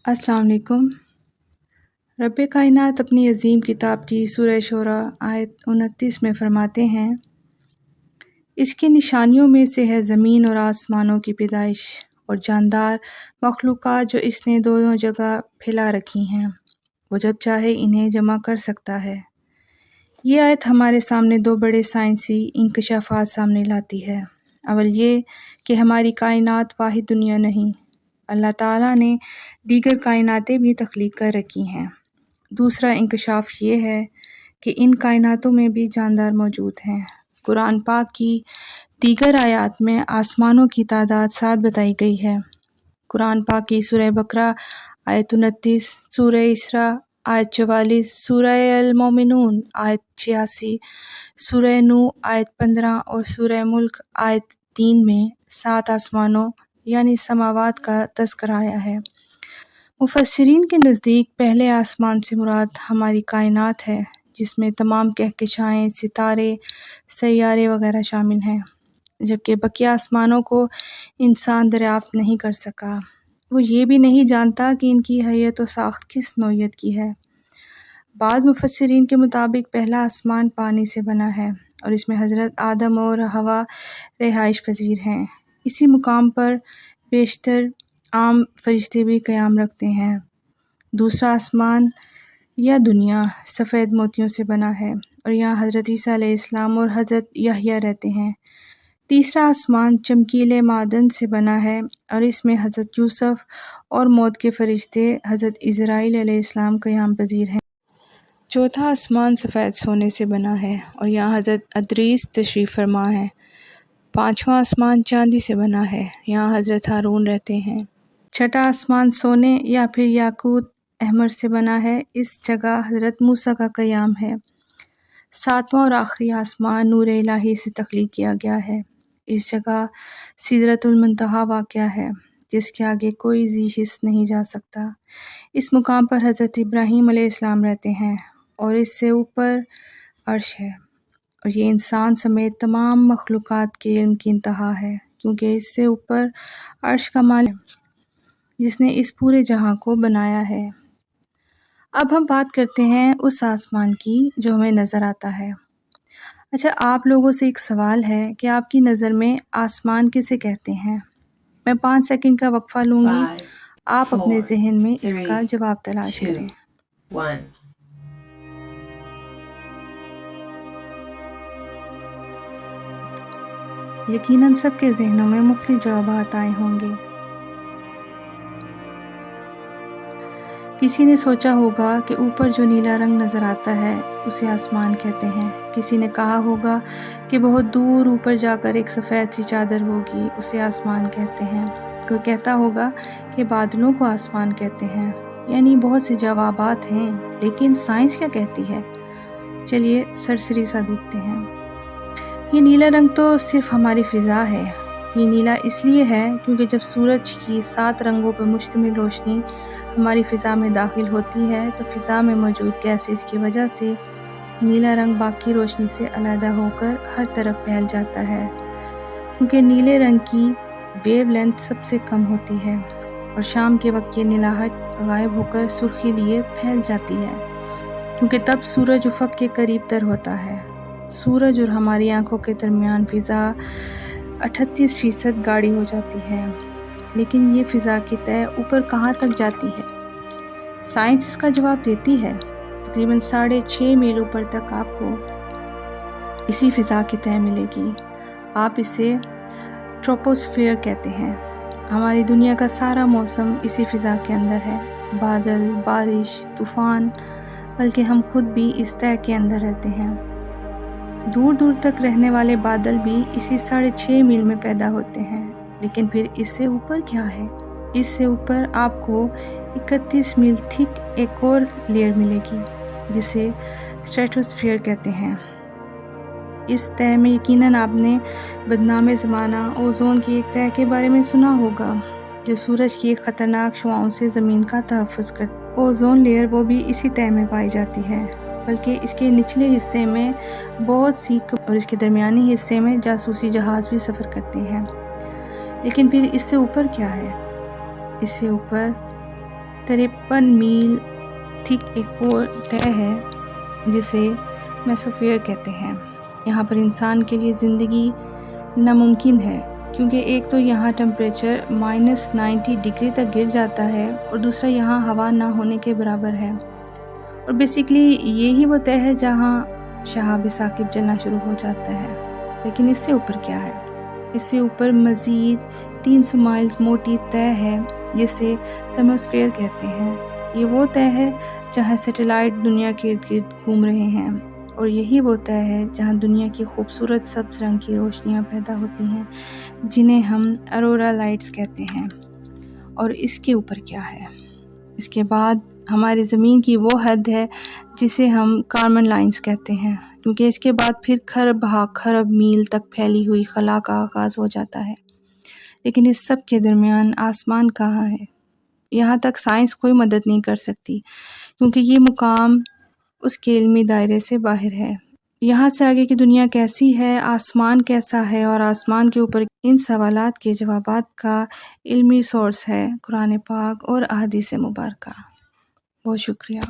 अस्सलाम वालेकुम। रब कायनात अपनी अजीम किताब की सूरह शूरा आयत 29 में फरमाते हैं, इसकी निशानियों में से है ज़मीन और आसमानों की पैदाइश और जानदार मखलूक़ात जो इसने दोनों जगह फैला रखी हैं, वो जब चाहे इन्हें जमा कर सकता है। ये आयत हमारे सामने दो बड़े साइंसी इंकशाफात सामने लाती है। अव्वल ये कि हमारी कायनात वाहिद दुनिया नहीं, अल्लाह ताला ने दीगर कायनातें भी तख्लीक कर रखी हैं। दूसरा इंकशाफ ये है कि इन कायनातों में भी जानदार मौजूद हैं। कुरान पाक की दीगर आयात में आसमानों की तादाद 7 बताई गई है। कुरान पाक की सूरह बकरा आयत 29, सूरह इसरा आयत 44, सूरह अल मोमिनून आयत 86, सूरह नूह आयत 15 और सूरह मुल्क आयत 3 में 7 आसमानों यानी समावात का तज़किरा आया है। मुफस्सिरीन के नज़दीक पहले आसमान से मुराद हमारी कायनात है, जिसमें तमाम कहकशाएँ, सितारे, सैयारे वगैरह शामिल हैं, जबकि बकिया आसमानों को इंसान दरियाफ़्त नहीं कर सका। वो ये भी नहीं जानता कि इनकी हैयत व साख्त किस नौइयत की है। बाज़ मुफस्सिरीन के मुताबिक पहला आसमान पानी से बना है और इसमें हज़रत आदम और हवा रिहाइश पज़ीर हैं। इसी मुकाम पर बेशतर आम फरिश्ते भी क़याम रखते हैं। दूसरा आसमान या दुनिया सफ़ेद मोतियों से बना है और यहाँ हज़रत ईसा अलैहिस्सलाम और हज़रत यहया रहते हैं। तीसरा आसमान चमकीले मादन से बना है और इसमें हज़रत यूसुफ और मौत के फरिश्ते हज़रत इज़राइल अलैहिस्सलाम क़याम पज़ीर हैं। चौथा आसमान सफ़ेद सोने से बना है और यहाँ हज़रत अदरीस तशरीफ़ फरमा है। पाँचवा आसमान चांदी से बना है, यहाँ हज़रत हारून रहते हैं। छठा आसमान सोने या फिर याकूत अहमर से बना है, इस जगह हज़रत मूसा का क़याम है। सातवां और आखिरी आसमान नूर इलाही से तख्लीक किया गया है। इस जगह सिदरतुल मुंतहा वाक़या है, जिसके आगे कोई ज़ी हिस्स नहीं जा सकता। इस मुकाम पर हज़रत इब्राहीम अलैहिस्सलाम रहते हैं और इससे ऊपर अर्श है और ये इंसान समेत तमाम मखलूक़ात के इल्म की इंतहा है, क्योंकि इससे ऊपर अर्श का मालिक है, जिसने इस पूरे जहां को बनाया है। अब हम बात करते हैं उस आसमान की जो हमें नज़र आता है। अच्छा, आप लोगों से एक सवाल है कि आपकी नज़र में आसमान किसे कहते हैं? मैं 5 सेकंड का वक्फ़ा लूँगी, 5, आप अपने 4, ज़हन में 3, इसका जवाब तलाश 2, करें। 1। यकीनन सबके ज़हनों में मुख्तलिफ जवाबात आए होंगे। किसी ने सोचा होगा कि ऊपर जो नीला रंग नज़र आता है उसे आसमान कहते हैं। किसी ने कहा होगा कि बहुत दूर ऊपर जाकर एक सफ़ेद सी चादर होगी, उसे आसमान कहते हैं। कोई कहता होगा कि बादलों को आसमान कहते हैं। यानी बहुत से जवाबात हैं, लेकिन साइंस क्या कहती है? चलिए सरसरी सा देखते हैं। ये नीला रंग तो सिर्फ हमारी फ़िज़ा है। ये नीला इसलिए है क्योंकि जब सूरज की 7 रंगों पर मुश्तमिल रोशनी हमारी फ़िज़ा में दाखिल होती है तो फ़िज़ा में मौजूद गैसेस की वजह से नीला रंग बाकी रोशनी से अलहदा होकर हर तरफ फैल जाता है। क्योंकि नीले रंग की वेवलेंथ सबसे कम होती है और शाम के वक्त ये नीलाहट गायब होकर सुर्खी लिए फैल जाती है, क्योंकि तब सूरज उफ़क़ के करीब तर होता है। सूरज और हमारी आँखों के दरमियान फ़िज़ा 38% गाढ़ी हो जाती है, लेकिन ये फ़िज़ा की तह ऊपर कहाँ तक जाती है? साइंस इसका जवाब देती है। तकरीबन 6.5 मील ऊपर तक आपको इसी फ़िज़ा की तह मिलेगी। आप इसे ट्रोपोस्फियर कहते हैं। हमारी दुनिया का सारा मौसम इसी फ़िज़ा के अंदर है। बादल, बारिश, तूफ़ान, बल्कि हम खुद भी इस तह के अंदर रहते हैं। दूर दूर तक रहने वाले बादल भी इसी 6.5 मील में पैदा होते हैं। लेकिन फिर इससे ऊपर क्या है? इससे ऊपर आपको 31 मील थिक एक और लेयर मिलेगी, जिसे स्ट्रेटोस्फियर कहते हैं। इस तह में यकीनन आपने बदनाम ज़माना ओज़ोन की एक तह के बारे में सुना होगा, जो सूरज की एक ख़तरनाक शुआओं से ज़मीन का तहफ़्फ़ुज़ करती है। ओज़ोन लेयर वो भी इसी तह में पाई जाती है, बल्कि इसके निचले हिस्से में बहुत सी और इसके दरमियानी हिस्से में जासूसी जहाज़ भी सफ़र करते हैं। लेकिन फिर इससे ऊपर क्या है? इससे ऊपर 53 میل ٹھیک ایک اور طے ہے جسے میسوفیئر کہتے ہیں۔ یہاں پر انسان کے لیے زندگی ناممکن ہے، کیونکہ ایک تو یہاں ٹمپریچر -90 ڈگری تک گر جاتا ہے اور دوسرا یہاں ہوا نہ ہونے کے برابر ہے، اور بیسیکلی یہی وہ طے ہے جہاں شہاب ثاقب جلنا شروع ہو جاتا ہے۔ لیکن اس سے اوپر کیا ہے؟ اس سے اوپر مزید 300 مائلز موٹی طے ہے جسے تھرموسفیئر کہتے ہیں۔ یہ وہ طے ہے جہاں سیٹلائٹ دنیا کے ارد گرد گھوم رہے ہیں، اور یہی وہ طے ہے جہاں دنیا کی خوبصورت سبز رنگ کی روشنیاں پیدا ہوتی ہیں جنہیں ہم اورورا لائٹس کہتے ہیں۔ اور اس کے اوپر کیا ہے؟ اس کے بعد ہماری زمین کی وہ حد ہے جسے ہم کارمن لائنز کہتے ہیں، کیونکہ اس کے بعد پھر خرب ہا خرب میل تک پھیلی ہوئی خلا کا آغاز ہو جاتا ہے۔ لیکن اس سب کے درمیان آسمان کہاں ہے؟ یہاں تک سائنس کوئی مدد نہیں کر سکتی، کیونکہ یہ مقام اس کے علمی دائرے سے باہر ہے۔ یہاں سے آگے کی دنیا کیسی ہے، آسمان کیسا ہے، اور آسمان کے اوپر ان سوالات کے جوابات کا علمی سورس ہے قرآن پاک اور احادیث مبارکہ۔ بہت شکریہ۔